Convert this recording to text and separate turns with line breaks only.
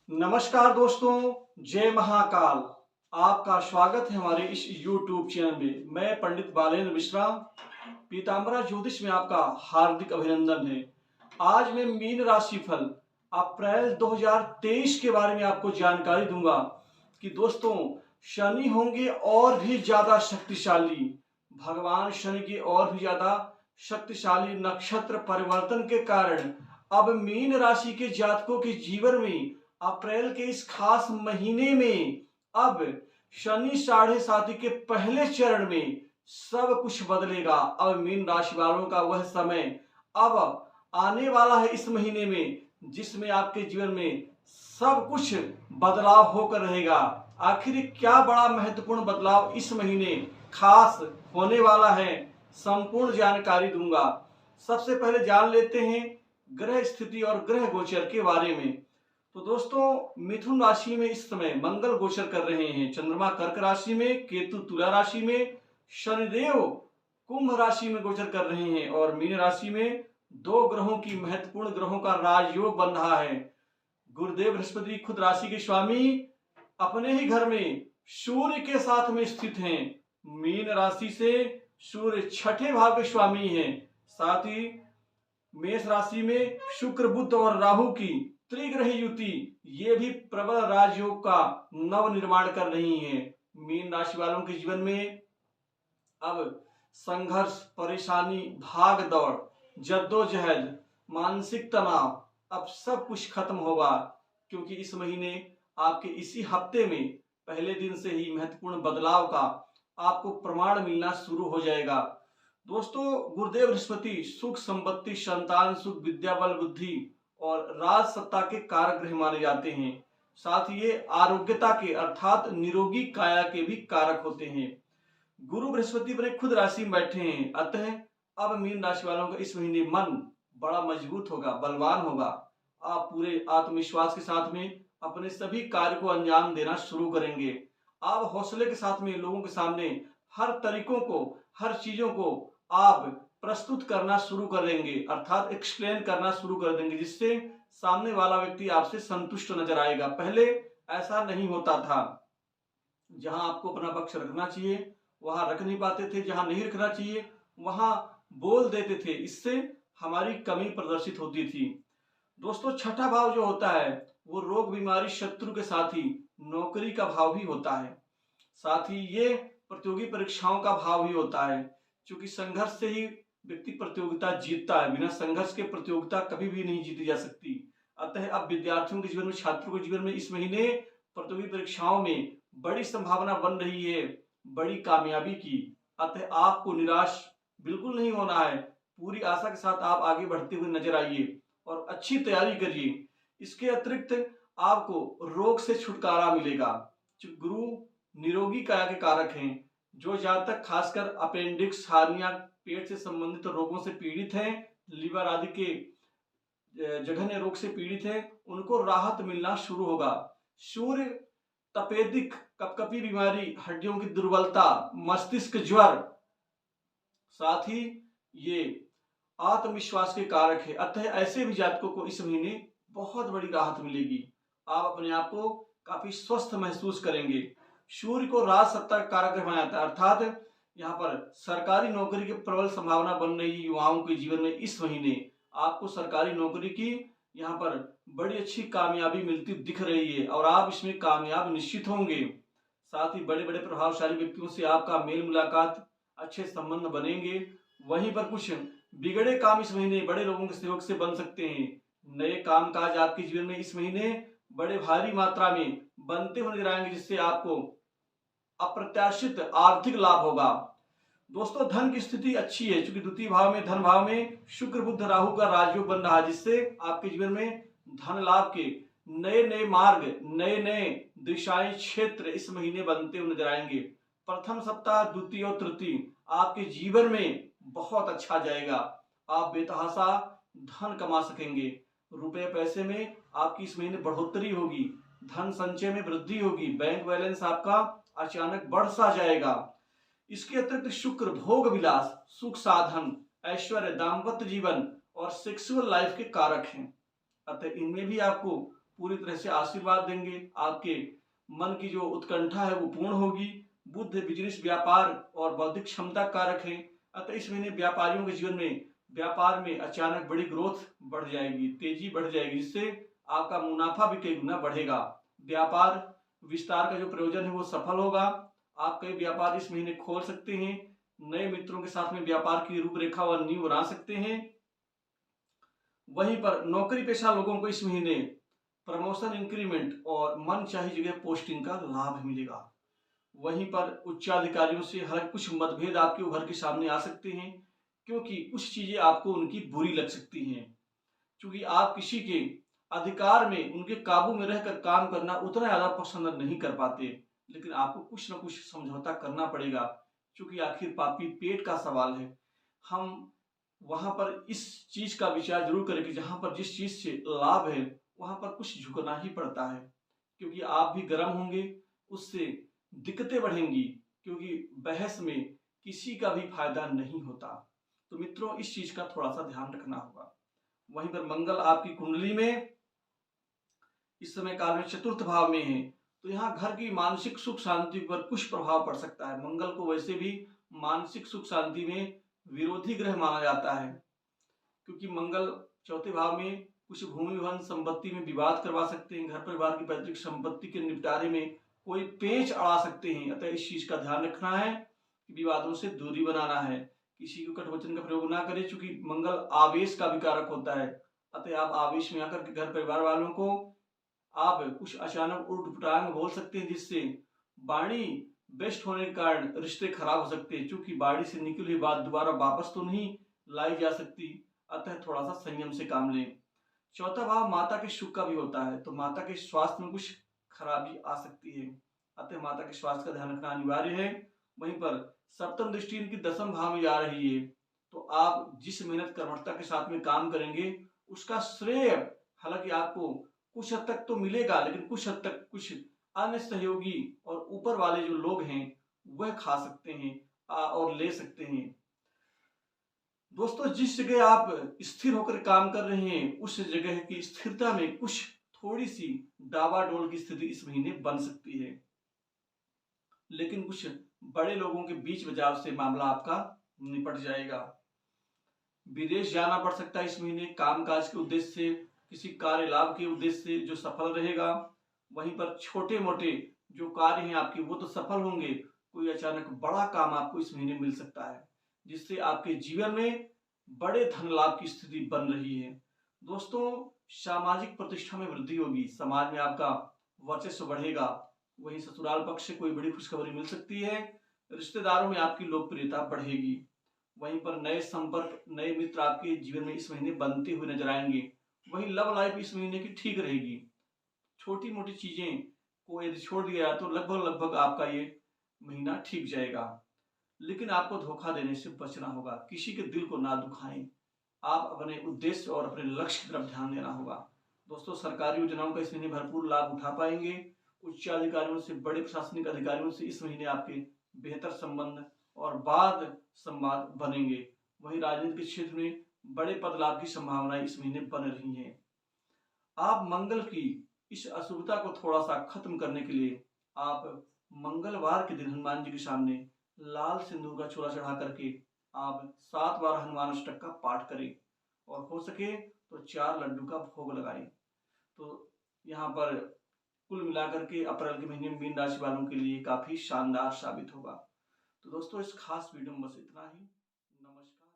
नमस्कार दोस्तों, जय महाकाल। आपका स्वागत है हमारे इस YouTube चैनल में। मैं पंडित बालेन्द्र मिश्रा, पीताम्बरा ज्योतिष में आपका हार्दिक अभिनंदन है। आज मैं मीन राशि फल अप्रैल 2023 के बारे में आपको जानकारी दूंगा कि दोस्तों शनि होंगे और भी ज्यादा शक्तिशाली। भगवान शनि के और भी ज्यादा शक्तिशाली नक्षत्र परिवर्तन के कारण अब मीन राशि के जातकों के जीवन में अप्रैल के इस खास महीने में अब शनि साढ़े साथी के पहले चरण में सब कुछ बदलेगा। अब मीन राशि वालों का वह समय अब आने वाला है इस महीने में जिसमें आपके जीवन में सब कुछ बदलाव होकर रहेगा। आखिर क्या बड़ा महत्वपूर्ण बदलाव इस महीने खास होने वाला है, संपूर्ण जानकारी दूंगा। सबसे पहले जान लेते हैं ग्रह स्थिति और ग्रह गोचर के बारे में। तो दोस्तों मिथुन राशि में इस समय मंगल गोचर कर रहे हैं, चंद्रमा कर्क राशि में, केतु तुला राशि में, शनिदेव कुंभ राशि में गोचर कर रहे हैं और मीन राशि में दो ग्रहों की महत्वपूर्ण ग्रहों का राजयोग बन रहा है। गुरुदेव बृहस्पति खुद राशि के स्वामी अपने ही घर में सूर्य के साथ में स्थित हैं। मीन राशि से सूर्य छठे भाव के स्वामी हैं। साथ ही मेष राशि में शुक्र बुध और राहु की त्रिग्रह युति ये भी प्रबल राजयोग का नव निर्माण कर रही है। मीन राशि वालों के जीवन में अब संघर्ष, परेशानी, भाग दौड़, जद्दोजहद, मानसिक तनाव अब सब कुछ खत्म होगा, क्योंकि इस महीने आपके इसी हफ्ते में पहले दिन से ही महत्वपूर्ण बदलाव का आपको प्रमाण मिलना शुरू हो जाएगा। दोस्तों गुरुदेव बृहस्पति सुख, संपत्ति, संतान सुख, विद्या, बल, बुद्धि और राज सत्ता के कारक ग्रह माने जाते हैं। साथ ही ये आरोग्यता के अर्थात निरोगी काया के भी कारक होते हैं। गुरु बृहस्पति अपने खुद राशि में बैठे हैं, अतः अब मीन राशि वालों का इस महीने मन बड़ा मजबूत होगा, बलवान होगा। आप पूरे आत्मविश्वास के साथ में अपने सभी कार्य को अंजाम देना शुरू करेंगे। आप हौसले के साथ में लोगों के सामने हर तरीकों को, हर चीजों को आप प्रस्तुत करना शुरू कर देंगे, अर्थात एक्सप्लेन करना शुरू कर देंगे, जिससे सामने वाला व्यक्ति आपसे संतुष्ट नजर आएगा। पहले ऐसा नहीं होता था, जहां आपको अपना पक्ष रखना चाहिए वहां रख नहीं पाते थे, जहां नहीं रखना चाहिए वहां बोल देते थे। इससे हमारी कमी प्रदर्शित होती थी। दोस्तों छठा भाव जो होता है वो रोग, बीमारी, शत्रु के साथ ही नौकरी का भाव भी होता है। साथ ही ये प्रतियोगी परीक्षाओं का भाव भी होता है, क्योंकि संघर्ष से ही व्यक्ति प्रतियोगिता जीतता है। बिना संघर्ष के प्रतियोगिता कभी भी नहीं जीती जा सकती। अतः अब विद्यार्थियों के जीवन में, छात्रों के जीवन में इस महीने प्रतियोगी परीक्षाओं में बड़ी संभावना बन रही है बड़ी कामयाबी की। अतः आपको निराश बिल्कुल नहीं होना है। पूरी आशा के साथ आप आगे बढ़ते हुए नजर आइए और अच्छी तैयारी करिए। इसके अतिरिक्त आपको रोग से छुटकारा मिलेगा। गुरु निरोगी काया के कारक हैं। जो जातक खासकर अपेंडिक्स, हार्निया, पेट से संबंधित रोगों से पीड़ित हैं, लीवर आदि के जघन्य रोग से पीड़ित हैं, उनको राहत मिलना शुरू होगा। सूर्य तपेदिक, कपकपी बीमारी, हड्डियों की दुर्बलता, मस्तिष्क ज्वर, साथ ही ये आत्मविश्वास के कारक है। अतः ऐसे भी जातकों को इस महीने बहुत बड़ी राहत मिलेगी। आप अपने आप को काफी स्वस्थ महसूस करेंगे। सूर्य को राज सत्ता का कारक ग्रह माना जाता है, अर्थात यहाँ पर सरकारी नौकरी की प्रबल संभावना बन रही युवाओं के जीवन में इस महीने आपको सरकारी नौकरी की यहाँ पर बड़ी अच्छी कामयाबी मिलती दिख रही है और आप इसमें कामयाब निश्चित होंगे। साथ ही बड़े बड़े प्रभावशाली व्यक्तियों से आपका मेल मुलाकात, अच्छे संबंध बनेंगे। वहीं पर कुछ बिगड़े काम इस महीने बड़े लोगों के सहयोग से बन सकते हैं। नए काम काज आपके जीवन में इस महीने बड़े भारी मात्रा में बनते हुए नजर आएंगे, जिससे आपको अप्रत्याशित आर्थिक लाभ होगा। दोस्तों धन की स्थिति अच्छी है, क्योंकि द्वितीय भाव में, धन भाव में शुक्र बुध राहु का राजयोग बन रहा है, जिससे आपके जीवन में धन लाभ के नए नए मार्ग, नए नए दिशाएं, क्षेत्र इस महीने बनते हुए नजर आएंगे। प्रथम सप्ताह, द्वितीय और तृतीय आपके जीवन में बहुत अच्छा जाएगा। आप बेतहाशा धन कमा सकेंगे। रुपए पैसे में आपकी इस महीने बढ़ोतरी होगी, धन संचय में वृद्धि होगी, बैंक बैलेंस आपका अचानक बढ़ सा जाएगा। इसके अतिरिक्त शुक्र भोग विलास, सुख साधन, ऐश्वर्य, दाम्पत्य जीवन और सेक्सुअल लाइफ के कारक हैं। अतः इनमें भी आपको पूरी तरह से आशीर्वाद देंगे। आपके मन की जो उत्कंठा है वो पूर्ण होगी। बुध बिजनेस, व्यापार और बौद्धिक क्षमता कारक है। अतः इस महीने व्यापारियों के जीवन में व्यापार में अचानक बड़ी ग्रोथ बढ़ जाएगी, तेजी बढ़ जाएगी, जिससे आपका मुनाफा भी कई गुना बढ़ेगा। व्यापार विस्तार का जो प्रयोजन है वो सफल होगा। आप कई व्यापार इस महीने खोल सकते हैं। नए मित्रों के साथ में व्यापार की रूपरेखा व नींव बना सकते हैं। वहीं पर नौकरी पेशा लोगों को इस महीने प्रमोशन, इंक्रीमेंट और मन चाही जगह पोस्टिंग का लाभ मिलेगा। वहीं पर उच्चाधिकारियों से हर कुछ मतभेद आपके उभर के सामने आ सकते हैं, क्योंकि कुछ चीजें आपको उनकी बुरी लग सकती हैं। क्योंकि आप किसी के अधिकार में, उनके काबू में रहकर काम करना उतना ज्यादा पसंद नहीं कर पाते, लेकिन आपको कुछ ना कुछ समझौता करना पड़ेगा, क्योंकि आखिर पापी पेट का सवाल है। हम वहां पर इस चीज का विचार जरूर करें कि जहां पर जिस चीज से लाभ है वहां पर कुछ झुकना ही पड़ता है, क्योंकि आप भी गर्म होंगे, उससे दिक्कतें बढ़ेंगी, क्योंकि बहस में किसी का भी फायदा नहीं होता। तो मित्रों, इस चीज का थोड़ा सा ध्यान रखना होगा। वहीं पर मंगल आपकी कुंडली में इस समय काल में चतुर्थ भाव में है, तो यहाँ घर की मानसिक सुख शांति पर कुछ प्रभाव पड़ सकता है। मंगल को वैसे भी मानसिक सुख शांति में विरोधी ग्रह माना जाता है, क्योंकि मंगल चौथे भाव में कुछ भूमि वन संपत्ति में विवाद करवा सकते हैं। घर परिवार की पैतृक संपत्ति के निपटारे में कोई पेंच अड़ा सकते हैं। अतः इस चीज का ध्यान रखना है कि विवादों से दूरी बनाना है। किसी को कटवचन का प्रयोग ना करें, क्योंकि मंगल आवेश का विकारक होता है। अतः आप आवेश में आकर के घर परिवार वालों को आप कुछ अचानक उठपटांग बोल सकते हैं, जिससे वाणी बेस्ट होने के कारण रिश्ते खराब हो सकते हैं। क्योंकि वाणी से निकली हुई बात दोबारा वापस तो नहीं लाई जा सकती, अतः थोड़ा सा संयम से काम लें। चौथा भाव माता के सुख का भी होता है, तो माता के स्वास्थ्य में कुछ खराबी आ सकती है, अतः माता के स्वास्थ्य का ध्यान रखना अनिवार्य है। वहीं पर सप्तम दृष्टि इनकी दसम भाव में जा रही है, तो आप जिस मेहनत कर्मठता के साथ में काम करेंगे उसका श्रेय हालांकि आपको कुछ हद तक तो मिलेगा, लेकिन कुछ हद तक कुछ अन्य सहयोगी और ऊपर वाले जो लोग हैं वह खा सकते हैं और ले सकते हैं। दोस्तों, जिस जगह आप स्थिर होकर काम कर रहे हैं उस जगह की स्थिरता में कुछ थोड़ी सी डावाडोल की स्थिति इस महीने बन सकती है, लेकिन कुछ बड़े लोगों के बीच बचाव से मामला आपका निपट जाएगा। विदेश जाना पड़ सकता है इस महीने, कामकाज के उद्देश्य से, किसी कार्य लाभ के उद्देश्य से जो सफल रहेगा। वहीं पर छोटे मोटे जो कार्य हैं आपके वो तो सफल होंगे, कोई अचानक बड़ा काम आपको इस महीने मिल सकता है, जिससे आपके जीवन में बड़े धन लाभ की स्थिति बन रही है। दोस्तों, सामाजिक प्रतिष्ठा में वृद्धि होगी, समाज में आपका वर्चस्व बढ़ेगा। वहीं ससुराल पक्ष से कोई बड़ी खुशखबरी मिल सकती है, रिश्तेदारों में आपकी लोकप्रियता बढ़ेगी। वहीं पर नए संपर्क, नए मित्र आपके जीवन में इस महीने बनते हुए नजर आएंगे। वहीं लव लाइफ इस महीने की ठीक रहेगी। छोटी मोटी चीजें को यदि छोड़ दिया तो लगभग आपका ये महीना ठीक जाएगा, लेकिन आपको धोखा देने से बचना होगा। किसी के दिल को ना दुखाएं। आप अपने उद्देश्य और अपने लक्ष्य की तरफ ध्यान देना होगा। दोस्तों, सरकारी योजनाओं का इस महीने भरपूर लाभ उठा पाएंगे। उच्चाधिकारियों से, बड़े प्रशासनिक अधिकारियों से इस महीने आपके बेहतर संबंध और वाद संवाद बनेंगे। वहीं राजनीति के क्षेत्र में बड़े पद लाभ की संभावनाएं इस महीने बन रही हैं। आप मंगल की इस अशुभता को थोड़ा सा खत्म करने के लिए आप मंगलवार के दिन हनुमान जी के सामने लाल सिंदूर का चूड़ा चढ़ा करके आप 7 बार हनुमान अष्टक का पाठ करें, और हो सके तो 4 लड्डू का भोग लगाएं। तो यहाँ पर कुल मिलाकर के अप्रैल के महीने में मीन राशि वालों के लिए काफी शानदार साबित होगा। तो दोस्तों, इस खास वीडियो में बस इतना ही। नमस्कार।